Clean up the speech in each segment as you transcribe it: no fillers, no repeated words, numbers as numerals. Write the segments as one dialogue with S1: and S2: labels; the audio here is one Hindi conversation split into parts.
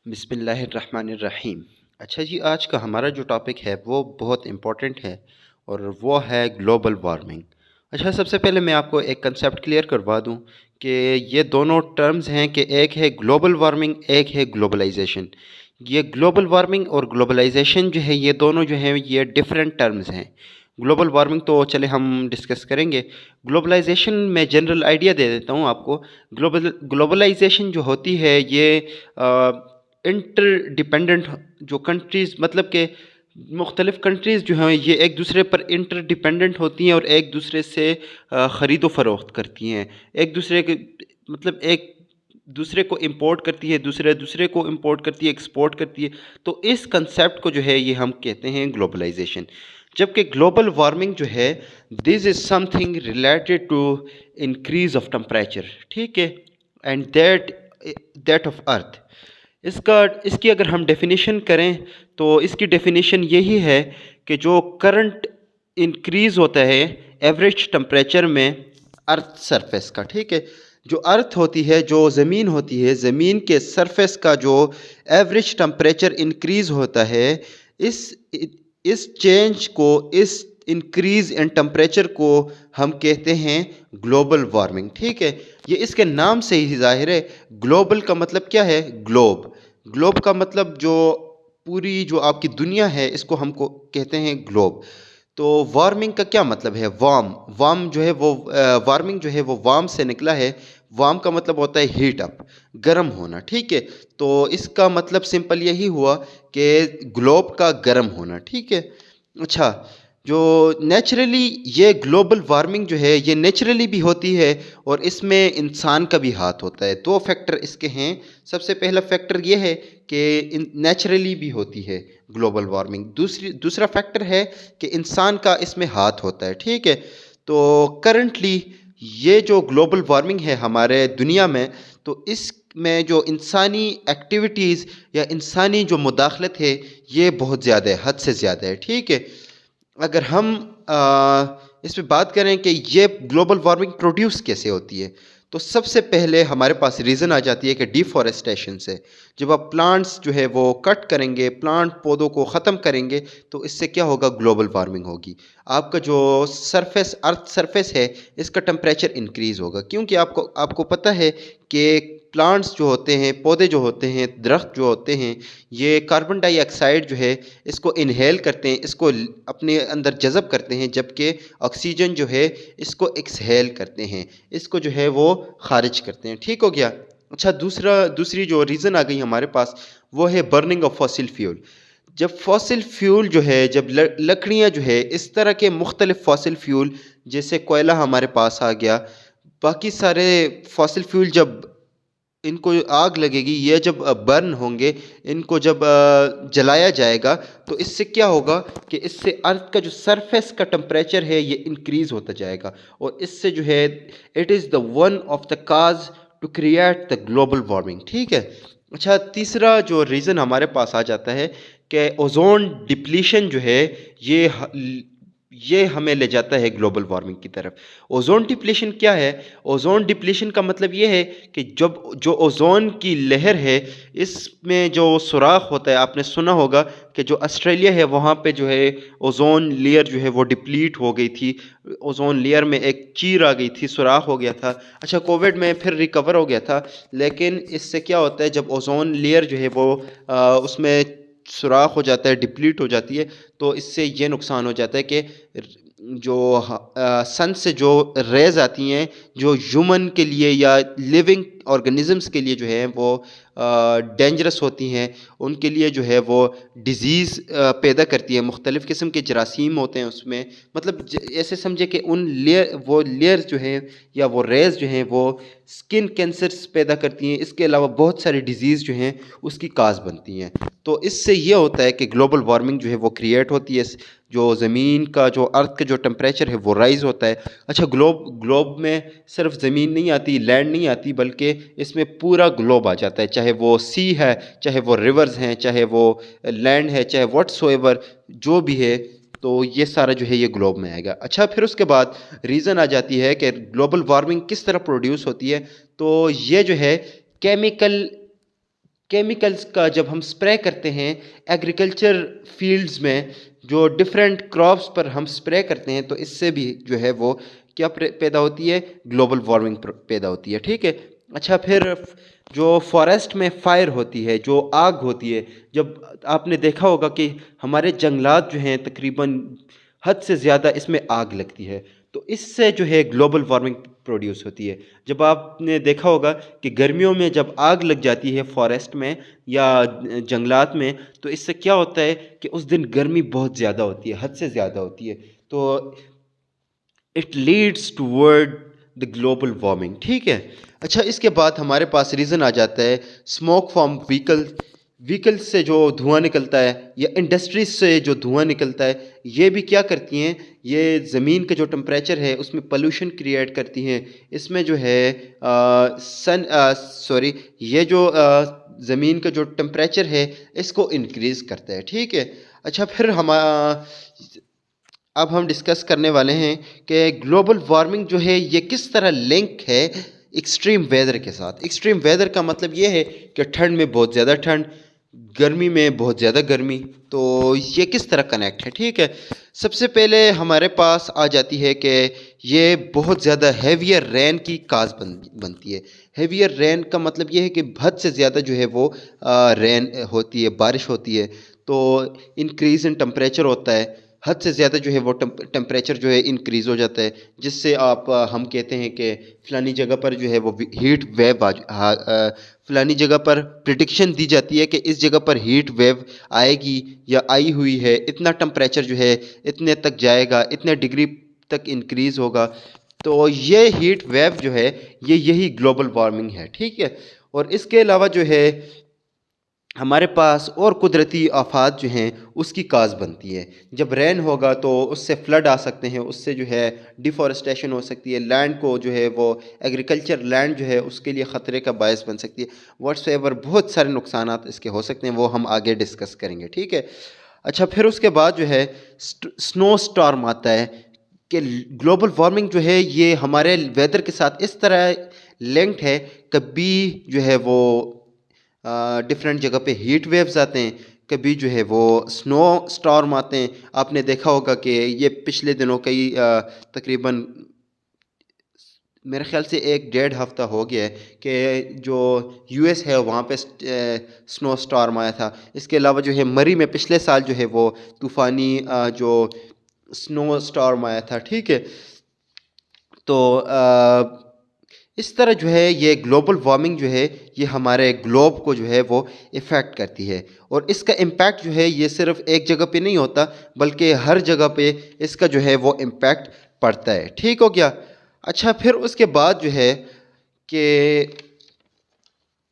S1: बिस्मिल्लाहिर्रहमानिर्रहीम। अच्छा जी, आज का हमारा जो टॉपिक है वो बहुत इम्पोर्टेंट है और वो है ग्लोबल वार्मिंग। अच्छा, सबसे पहले मैं आपको एक कंसेप्ट क्लियर करवा दूं कि ये दोनों टर्म्स हैं कि एक है ग्लोबल वार्मिंग, एक है ग्लोबलाइजेशन। ये ग्लोबल वार्मिंग और ग्लोबलाइजेशन जो है ये दोनों जो हैं ये डिफरेंट टर्म्स हैं। ग्लोबल वार्मिंग तो चले हम डिस्कस करेंगे। ग्लोबलाइजेशन में जनरल आइडिया दे देता हूँ आपको। ग्लोबलाइजेशन जो होती है ये इंटर डिपेंडेंट जो कंट्रीज़ मतलब कि मुख्तलिफ़ कंट्रीज़ जो हैं ये एक दूसरे पर इंटर डिपेंडेंट होती हैं और एक दूसरे से ख़रीदो फ़रोख्त करती हैं। एक दूसरे के मतलब एक दूसरे को इंपोर्ट करती है, दूसरे दूसरे को इंपोर्ट करती है, एक्सपोर्ट करती है। तो इस कंसेप्ट को जो है ये हम कहते हैं ग्लोबलाइजेशन। जबकि ग्लोबल वार्मिंग जो है, this is something related to increase of temperature, ठीक है, एंड दैट ऑफ अर्थ। इसकी अगर हम डेफिनेशन करें तो इसकी डेफिनेशन यही है कि जो करंट इंक्रीज़ होता है एवरेज टेम्परेचर में अर्थ सरफेस का, ठीक है, जो अर्थ होती है, जो ज़मीन होती है, ज़मीन के सरफेस का जो एवरेज टेम्परेचर इंक्रीज़ होता है, इस इस चेंज को, इस इंक्रीज़ इन टेम्परेचर को हम कहते हैं ग्लोबल वार्मिंग, ठीक है। ये इसके नाम से ही ज़ाहिर है। ग्लोबल का मतलब क्या है? ग्लोब। ग्लोब का मतलब जो पूरी जो आपकी दुनिया है इसको हमको कहते हैं ग्लोब। तो वार्मिंग का क्या मतलब है? वार्म। वार्म जो है वो वार्मिंग जो है वो वार्म से निकला है। वार्म का मतलब होता है हीट अप, गर्म होना, ठीक है। तो इसका मतलब सिंपल यही हुआ कि ग्लोब का गर्म होना, ठीक है। अच्छा, जो नेचुरली ये ग्लोबल वार्मिंग जो है ये नेचुरली भी होती है और इसमें इंसान का भी हाथ होता है। दो फैक्टर इसके हैं। सबसे पहला फैक्टर ये है कि नेचुरली भी होती है ग्लोबल वार्मिंग। दूसरा फैक्टर है कि इंसान का इसमें हाथ होता है, ठीक है। तो करंटली ये जो ग्लोबल वार्मिंग है हमारे दुनिया में, तो इसमें जो इंसानी एक्टिविटीज़ या इंसानी जो मुदाखलत है ये बहुत ज़्यादा है, हद से ज़्यादा है, ठीक है। अगर हम इस पे बात करें कि ये ग्लोबल वार्मिंग प्रोड्यूस कैसे होती है, तो सबसे पहले हमारे पास रीज़न आ जाती है कि डिफॉरेस्टेशन से। जब आप प्लांट्स जो है वो कट करेंगे, प्लांट पौधों को ख़त्म करेंगे, तो इससे क्या होगा? ग्लोबल वार्मिंग होगी। आपका जो सरफेस, अर्थ सरफेस है, इसका टेम्परेचर इंक्रीज़ होगा, क्योंकि आपको आपको पता है कि प्लांट्स जो होते हैं, पौधे जो होते हैं, दरख्त जो होते हैं, ये कार्बन डाइऑक्साइड जो है इसको इनहेल करते हैं, इसको अपने अंदर जज़ब करते हैं, जबकि ऑक्सीजन जो है इसको एक्सहेल करते हैं, इसको जो है वो खारिज करते हैं, ठीक हो गया। अच्छा, दूसरी जो रीज़न आ गई हमारे पास वो है बर्निंग ऑफ फॉसिल फ्यूल। जब फॉसिल फ्यूल जो है, जब लकड़ियाँ जो है, इस तरह के मुख्तलिफ फॉसिल फ्यूल, जैसे कोयला हमारे पास आ गया, बाकी सारे फॉसिल फ्यूल, जब इनको आग लगेगी, ये जब बर्न होंगे, इनको जब जलाया जाएगा, तो इससे क्या होगा कि इससे अर्थ का जो सरफेस का टेम्परेचर है ये इंक्रीज़ होता जाएगा और इससे जो है it is the one of the cause to create the global warming, ठीक है। अच्छा, तीसरा जो रीज़न हमारे पास आ जाता है कि ओजोन डिप्लीशन जो है ये ये हमें ले जाता है ग्लोबल वार्मिंग की तरफ। ओजोन डिप्लीशन क्या है? ओजोन डिप्लीशन का मतलब ये है कि जब जो ओजोन की लहर है इसमें जो सुराख होता है, आपने सुना होगा कि जो ऑस्ट्रेलिया है वहाँ पे जो है ओजोन लेयर जो है वो डिप्लीट हो गई थी। ओजोन लेयर में एक चीर आ गई थी, सुराख हो गया था। अच्छा, कोविड में फिर रिकवर हो गया था, लेकिन इससे क्या होता है, जब ओजोन लेयर जो है वो उसमें सुराख हो जाता है, डिप्लीट हो जाती है, तो इससे ये नुकसान हो जाता है कि जो सन से जो रेज़ आती हैं, जो ह्यूमन के लिए या लिविंग ऑर्गेनिजम्स के लिए जो है वो डेंजरस होती हैं, उनके लिए जो है वो डिज़ीज़ पैदा करती है। मुख्तलिफ़ किस्म के जरासीम होते हैं उसमें, मतलब ऐसे समझे कि उन लेयर्स जो हैं या वो रेज़ जो हैं वो स्किन कैंसर्स पैदा करती हैं। इसके अलावा बहुत सारी डिज़ीज़ जो हैं उसकी काज बनती हैं। तो इससे ये होता है कि ग्लोबल वार्मिंग जो है वो क्रिएट होती है, जो ज़मीन का, जो अर्थ का जो टेम्परेचर है वो राइज़ होता है। अच्छा, ग्लोब में सिर्फ ज़मीन नहीं आती, लैंड नहीं आती, बल्कि इसमें पूरा ग्लोब आ जाता है, चाहे वो सी है, चाहे वो रिवर्स हैं, चाहे वो लैंड है, चाहे व्हाट्सोएवर जो भी है, तो ये सारा जो है ये ग्लोब में आएगा। अच्छा, फिर उसके बाद रीज़न आ जाती है कि ग्लोबल वार्मिंग किस तरह प्रोड्यूस होती है। तो ये जो है केमिकल केमिकल्स का जब हम स्प्रे करते हैं एग्रीकल्चर फील्ड्स में, जो डिफरेंट क्रॉप्स पर हम स्प्रे करते हैं, तो इससे भी जो है वो क्या पैदा होती है, ग्लोबल वार्मिंग पैदा होती है। ठीक है। अच्छा, फिर जो फॉरेस्ट में फायर होती है, जो आग होती है, जब आपने देखा होगा कि हमारे जंगलात जो हैं तकरीबन हद से ज़्यादा इसमें आग लगती है, तो इससे जो है ग्लोबल वार्मिंग प्रोड्यूस होती है। जब आपने देखा होगा कि गर्मियों में जब आग लग जाती है फॉरेस्ट में या जंगलात में, तो इससे क्या होता है कि उस दिन गर्मी बहुत ज़्यादा होती है, हद से ज़्यादा होती है, तो it leads toward the global warming. ठीक है। अच्छा, इसके बाद हमारे पास रीज़न आ जाता है स्मोक फ्रॉम व्हीकल्स से जो धुआं निकलता है, या इंडस्ट्रीज से जो धुआं निकलता है, ये भी क्या करती हैं, ये ज़मीन का जो टेम्परेचर है उसमें पोल्यूशन क्रिएट करती हैं। इसमें जो है ये जो ज़मीन का जो टेम्परेचर है इसको इंक्रीज़ करता है। ठीक है। अच्छा, फिर अब हम डिस्कस करने वाले हैं कि ग्लोबल वार्मिंग जो है ये किस तरह लिंक है एक्सट्रीम वेदर के साथ। एक्सट्रीम वेदर का मतलब ये है कि ठंड में बहुत ज़्यादा ठंड, गर्मी में बहुत ज़्यादा गर्मी, तो ये किस तरह कनेक्ट है। ठीक है। सबसे पहले हमारे पास आ जाती है कि ये बहुत ज़्यादा हैवियर रेन की काज बनती है। हैवियर रेन का मतलब ये है कि हद से ज़्यादा जो है वो रेन होती है, बारिश होती है, तो इंक्रीज़ इन टेम्परेचर होता है। हद से ज़्यादा जो है वो टेम्परेचर जो है इंक्रीज़ हो जाता है, जिससे हम कहते हैं कि फ़लानी जगह पर जो है वो हीट वेव फ़लानी जगह पर प्रिडिक्शन दी जाती है कि इस जगह पर हीट वेव आएगी या आई हुई है, इतना टेम्परेचर जो है इतने तक जाएगा, इतने डिग्री तक इंक्रीज़ होगा। तो ये हीट वेव जो है यही ग्लोबल वार्मिंग है। ठीक है। और इसके अलावा जो है हमारे पास और कुदरती आफात जो हैं उसकी काज बनती है। जब रेन होगा तो उससे फ्लड आ सकते हैं, उससे जो है डिफॉरेस्टेशन हो सकती है, लैंड को जो है वो एग्रीकल्चर लैंड जो है उसके लिए ख़तरे का बायस बन सकती है। व्हाट्सएवर बहुत सारे नुकसानात इसके हो सकते हैं, वो हम आगे डिस्कस करेंगे। ठीक है। अच्छा, फिर उसके बाद जो है स्नो स्टॉर्म आता है कि ग्लोबल वार्मिंग जो है ये हमारे वेदर के साथ इस तरह लिंक्ड है। कभी जो है वो डिफरेंट जगह पे हीट वेव्स आते हैं, कभी जो है वो स्नो स्टॉर्म आते हैं। आपने देखा होगा कि ये पिछले दिनों कई तकरीबन मेरे ख्याल से 1 डेढ़ हफ्ता हो गया है कि जो यूएस है वहाँ पे स्नो स्टॉर्म आया था। इसके अलावा जो है मरी में पिछले साल जो है वो तूफ़ानी जो स्नो स्टॉर्म आया था। ठीक है। तो इस तरह जो है ये ग्लोबल वार्मिंग जो है ये हमारे ग्लोब को जो है वो इफ़ेक्ट करती है, और इसका इम्पैक्ट जो है ये सिर्फ एक जगह पे नहीं होता बल्कि हर जगह पे इसका जो है वो इम्पैक्ट पड़ता है। ठीक हो गया। अच्छा, फिर उसके बाद जो है कि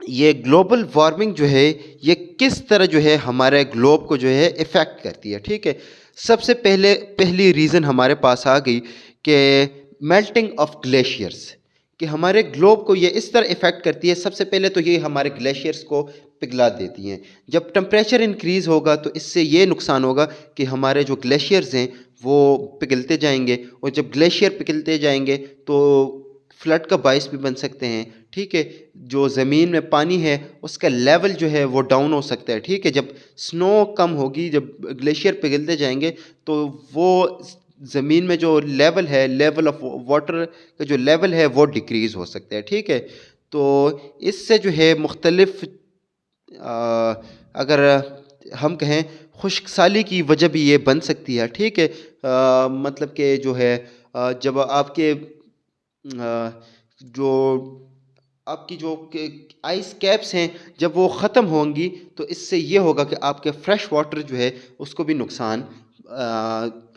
S1: ये ग्लोबल वार्मिंग जो है ये किस तरह जो है हमारे ग्लोब को जो है इफ़ेक्ट करती है। ठीक है। सबसे पहली रीज़न हमारे पास आ गई कि मेल्टिंग ऑफ ग्लेशियर्स, कि हमारे ग्लोब को ये इस तरह इफ़ेक्ट करती है। सबसे पहले तो ये हमारे ग्लेशियर्स को पिघला देती हैं। जब टेम्परेचर इंक्रीज़ होगा तो इससे ये नुकसान होगा कि हमारे जो ग्लेशियर्स हैं वो पिघलते जाएंगे, और जब ग्लेशियर पिघलते जाएंगे तो फ्लड का बायस भी बन सकते हैं। ठीक है। जो ज़मीन में पानी है उसका लेवल जो है वो डाउन हो सकता है। ठीक है। जब स्नो कम होगी, जब ग्लेशियर पिघलते जाएंगे, तो वो ज़मीन में जो लेवल है, लेवल ऑफ वाटर का जो लेवल है वो डिक्रीज़ हो सकता है। ठीक है। तो इससे जो है मुख्तलिफ अगर हम कहें खुश्कसाली की वजह भी ये बन सकती है। ठीक है। मतलब कि जो है जब आपके जो आपकी जो आइस कैप्स हैं जब वो ख़त्म होंगी, तो इससे ये होगा कि आपके फ्रेश वाटर जो है उसको भी नुकसान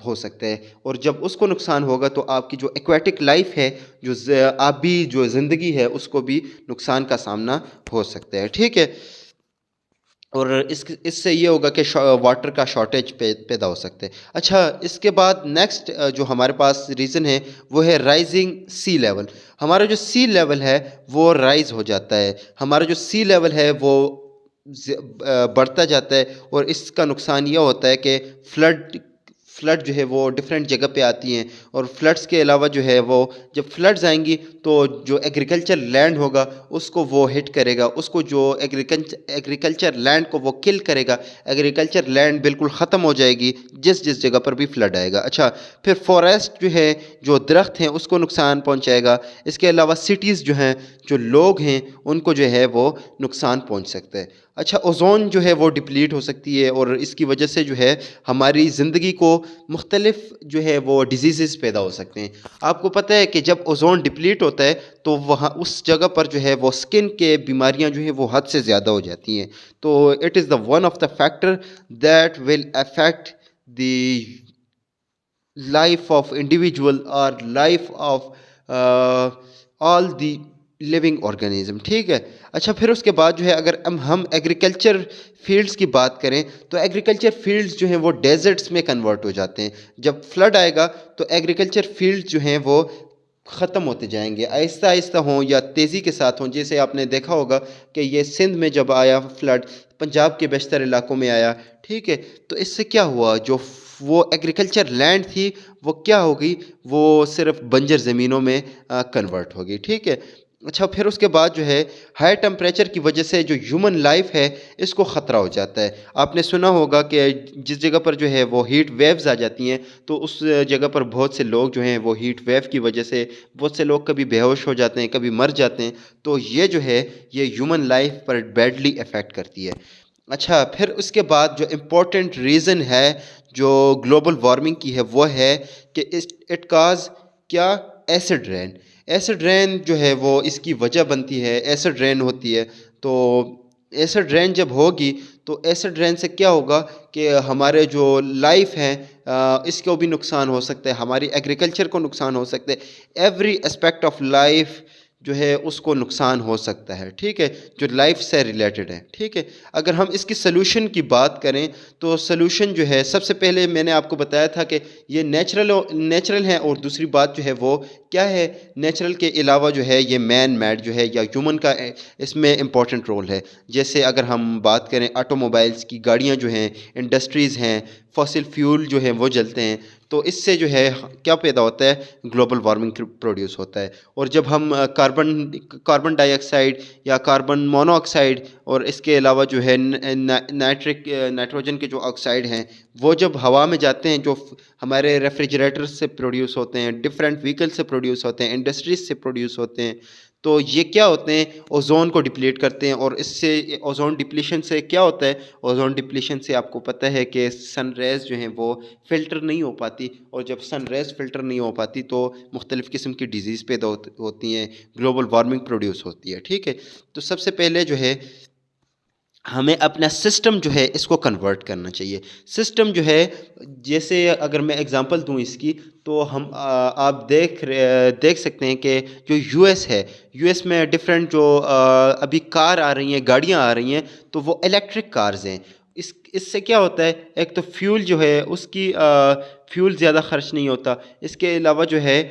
S1: हो सकता है, और जब उसको नुकसान होगा तो आपकी जो एक्वेटिक लाइफ है, जो आबी जो ज़िंदगी है, उसको भी नुकसान का सामना हो सकता है। ठीक है। और इससे ये होगा कि वाटर का शॉर्टेज पैदा हो सकता है। अच्छा, इसके बाद नेक्स्ट जो हमारे पास रीज़न है वो है राइजिंग सी लेवल। हमारा जो सी लेवल है वो राइज़ हो जाता है, हमारा जो सी लेवल है वो बढ़ता जाता है, और इसका नुकसान ये होता है कि फ्लड जो है वो डिफरेंट जगह पे आती हैं, और फ्लड्स के अलावा जो है वो जब फ्लड्स आएंगी तो जो एग्रीकल्चर लैंड होगा उसको वो हिट करेगा, उसको जो एग्रीकल्चर लैंड को वो किल करेगा, एग्रीकल्चर लैंड बिल्कुल ख़त्म हो जाएगी जिस जिस जगह पर भी फ्लड आएगा। अच्छा, फिर फॉरेस्ट जो है, जो दरख्त हैं उसको नुकसान पहुंचाएगा। इसके अलावा सिटीज़ जो हैं, जो लोग हैं उनको जो है वो नुकसान पहुंच सकता है। अच्छा, ओजोन जो है वो डिप्लीट हो सकती है, और इसकी वजह से जो है हमारी ज़िंदगी को मुख्तलिफ जो है वो डिजीज़ पैदा हो सकते हैं। आपको पता है कि जब ओजोन डिप्लीट होता है तो वहाँ उस जगह पर जो है वो स्किन के बीमारियाँ जो है वो हद से ज़्यादा हो जाती हैं। तो it is the one of the factor that will affect the life of individual और life of all the living organism. ठीक है। अच्छा, फिर उसके बाद जो है अगर हम एग्रीकल्चर फील्ड्स की बात करें तो एग्रीकल्चर फील्ड्स जो हैं वो डेजर्ट्स में कन्वर्ट हो जाते हैं। जब फ्लड आएगा तो एग्रीकल्चर फील्ड्स जो हैं वो ख़त्म होते जाएंगे, आहिस्ता आहिस्ता हों या तेज़ी के साथ हों। जैसे आपने देखा होगा कि ये सिंध में जब आया फ्लड, पंजाब के बेशतर इलाकों में आया। ठीक है। तो इससे क्या हुआ, जो वो एग्रीकल्चर लैंड थी वो क्या हो गई, वो सिर्फ बंजर ज़मीनों में कन्वर्ट हो गई। ठीक है। अच्छा, फिर उसके बाद जो है हाई टेम्परेचर की वजह से जो ह्यूमन लाइफ है इसको ख़तरा हो जाता है। आपने सुना होगा कि जिस जगह पर जो है वो हीट वेव्स आ जाती हैं तो उस जगह पर बहुत से लोग जो हैं वो हीट वेव की वजह से, बहुत से लोग कभी बेहोश हो जाते हैं, कभी मर जाते हैं। तो ये जो है ये ह्यूमन लाइफ पर बैडली इफ़ेक्ट करती है। अच्छा, फिर उसके बाद जो इम्पोर्टेंट रीज़न है जो ग्लोबल वार्मिंग की है वो है कि इट काज क्या, एसिड रेन। एसिड रेन जो है वो इसकी वजह बनती है, एसिड रेन होती है। तो एसिड रेन जब होगी तो एसिड रेन से क्या होगा कि हमारे जो लाइफ है इसको भी नुकसान हो सकता है, हमारी एग्रीकल्चर को नुकसान हो सकता है, एवरी एस्पेक्ट ऑफ लाइफ जो है उसको नुकसान हो सकता है। ठीक है, जो लाइफ से रिलेटेड है। ठीक है। अगर हम इसकी सलूशन की बात करें तो सलूशन जो है, सबसे पहले मैंने आपको बताया था कि ये नेचुरल है, और दूसरी बात जो है वो क्या है, नेचुरल के अलावा जो है ये मैन मेड जो है या ह्यूमन का इसमें इम्पॉर्टेंट रोल है। जैसे अगर हम बात करें ऑटोमोबाइल्स की, गाड़ियाँ जो हैं, इंडस्ट्रीज़ हैं, फॉसिल फ्यूल जो हैं वो जलते हैं, तो इससे जो है क्या पैदा होता है, ग्लोबल वार्मिंग प्रोड्यूस होता है। और जब हम कार्बन डाइऑक्साइड या कार्बन मोनोऑक्साइड और इसके अलावा जो है नाइट्रोजन के जो ऑक्साइड हैं वो जब हवा में जाते हैं, जो हमारे रेफ्रिजरेटर से प्रोड्यूस होते हैं, डिफरेंट व्हीकल से प्रोड्यूस होते हैं, इंडस्ट्रीज से प्रोड्यूस होते हैं, तो ये क्या होते हैं, ओजोन को डिप्लीट करते हैं। और इससे ओजोन डिप्लीशन से क्या होता है, ओजोन डिप्लीशन से आपको पता है कि सन रेज़ जो हैं वो फ़िल्टर नहीं हो पाती, और जब सन रेज़ फ़िल्टर नहीं हो पाती तो मुख्तलिफ़ किस्म की डिजीज़ पैदा होती हैं, ग्लोबल वार्मिंग प्रोड्यूस होती है। ठीक है। तो सबसे पहले जो है हमें अपना सिस्टम जो है इसको कन्वर्ट करना चाहिए। सिस्टम जो है, जैसे अगर मैं एग्ज़ाम्पल दूँ इसकी, तो आप देख सकते हैं कि जो यूएस है, यूएस में डिफरेंट जो अभी कार आ रही हैं, गाड़ियाँ आ रही हैं, तो वो इलेक्ट्रिक कार्स हैं। इससे क्या होता है, एक तो फ्यूल जो है उसकी फ्यूल ज़्यादा खर्च नहीं होता। इसके अलावा जो है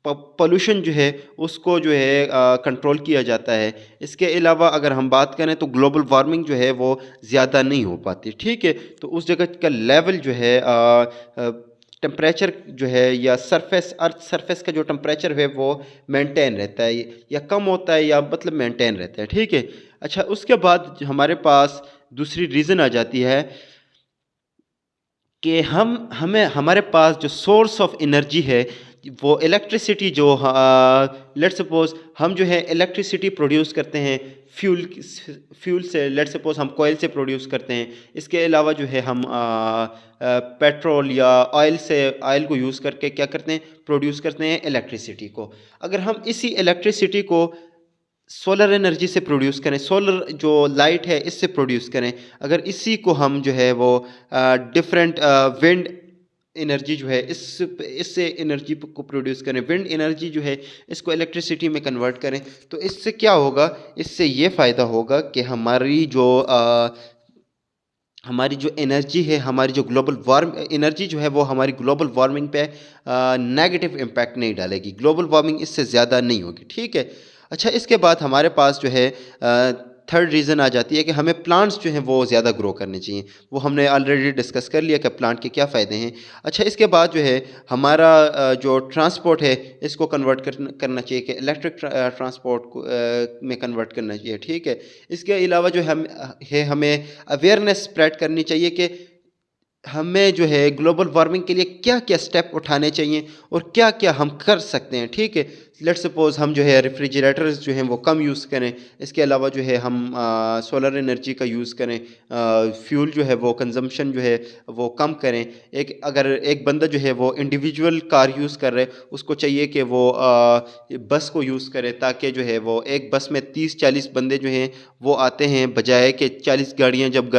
S1: पोल्यूशन जो है उसको जो है कंट्रोल किया जाता है। इसके अलावा अगर हम बात करें तो ग्लोबल वार्मिंग जो है वो ज़्यादा नहीं हो पाती। ठीक है। तो उस जगह का लेवल जो है टेम्परेचर जो है या अर्थ सरफेस का जो टेम्परेचर है वो मेंटेन रहता है, या कम होता है या मतलब मेंटेन रहता है। ठीक है। अच्छा, उसके बाद हमारे पास दूसरी रीज़न आ जाती है कि हमें हमारे पास जो सोर्स ऑफ एनर्जी है वो इलेक्ट्रिसिटी, जो लेट सपोज हम जो है इलेक्ट्रिसिटी प्रोड्यूस करते हैं फ्यूल से, लेट सपोज हम कोयल से प्रोड्यूस करते हैं। इसके अलावा जो है हम पेट्रोल या ऑयल को यूज़ करके क्या करते हैं, प्रोड्यूस करते हैं इलेक्ट्रिसिटी को। अगर हम इसी इलेक्ट्रिसिटी को सोलर एनर्जी से प्रोड्यूस करें, सोलर जो लाइट है इससे प्रोड्यूस करें, अगर इसी को हम जो है वो डिफरेंट विंड एनर्जी जो है इससे एनर्जी को प्रोड्यूस करें, विंड एनर्जी जो है इसको इलेक्ट्रिसिटी में कन्वर्ट करें, तो इससे क्या होगा, इससे ये फ़ायदा होगा कि हमारी जो एनर्जी है, हमारी जो ग्लोबल वार्म एनर्जी जो है वो हमारी ग्लोबल वार्मिंग पे नेगेटिव इम्पैक्ट नहीं डालेगी, ग्लोबल वार्मिंग इससे ज़्यादा नहीं होगी। ठीक है। अच्छा, इसके बाद हमारे पास जो है थर्ड रीज़न आ जाती है कि हमें प्लांट्स जो हैं वो ज़्यादा ग्रो करने चाहिए। वो हमने ऑलरेडी डिस्कस कर लिया कि प्लांट के क्या फ़ायदे हैं। अच्छा, इसके बाद जो है हमारा जो ट्रांसपोर्ट है इसको कन्वर्ट करना चाहिए कि इलेक्ट्रिक ट्रांसपोर्ट को में कन्वर्ट करना चाहिए, ठीक है। इसके अलावा जो हमें अवेयरनेस स्प्रेड करनी चाहिए कि हमें जो है ग्लोबल वार्मिंग के लिए क्या क्या स्टेप उठाने चाहिए और क्या क्या हम कर सकते हैं, ठीक है। लेट्स सपोज हम जो है रेफ्रिजरेटर्स जो हैं वो कम यूज़ करें। इसके अलावा जो है हम सोलर एनर्जी का यूज़ करें। फ्यूल जो है वो कंजम्पशन जो है वो कम करें। अगर एक बंदा जो है वो इंडिविजुअल कार यूज़ कर रहे उसको चाहिए कि वो बस को यूज़ करे, ताकि जो है वो एक बस में 30-40 बंदे जो हैं वो आते हैं, बजाय कि 40 गाड़ियाँ जब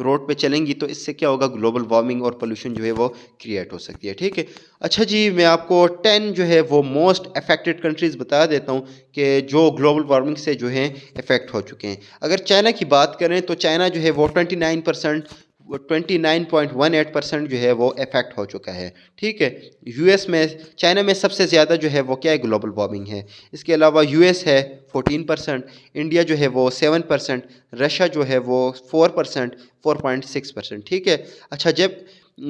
S1: रोड पे चलेंगी तो इससे क्या होगा, ग्लोबल वार्मिंग और पोल्यूशन जो है वो क्रिएट हो सकती है, ठीक है। अच्छा जी, मैं आपको 10 जो है वो मोस्ट अफेक्टेड कंट्रीज़ बता देता हूँ कि जो ग्लोबल वार्मिंग से जो हैं इफ़ेक्ट हो चुके हैं। अगर चाइना की बात करें तो चाइना जो है वो 29.18% जो है वो इफ़ेक्ट हो चुका है, ठीक है। यूएस में, चाइना में सबसे ज़्यादा जो है वो क्या है, ग्लोबल वार्मिंग है। इसके अलावा यूएस है 14%, इंडिया जो है वो 7%, रशिया जो है वो 4%, 4.6%, ठीक है। अच्छा, जब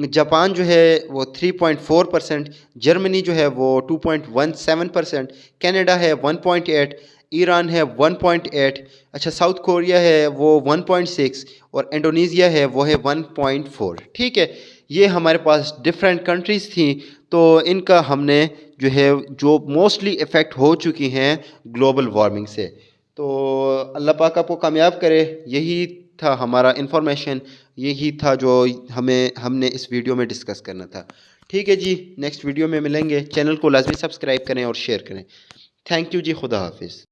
S1: जापान जो है वो 3.4%, जर्मनी जो है वो 2.17%, कनाडा है 1.8, ईरान है 1.8, अच्छा साउथ कोरिया है वो 1.6 और इंडोनेशिया है वो है 1.4, ठीक है। ये हमारे पास डिफरेंट कंट्रीज़ थी, तो इनका हमने जो है जो मोस्टली इफ़ेक्ट हो चुकी हैं ग्लोबल वार्मिंग से। तो अल्लाह पाक आपको कामयाब करे। यही था हमारा इन्फॉर्मेशन, यही था जो हमने इस वीडियो में डिस्कस करना था, ठीक है जी। नेक्स्ट वीडियो में मिलेंगे। चैनल को लाजमी सब्सक्राइब करें और शेयर करें। थैंक यू जी, खुदा हाफिज़।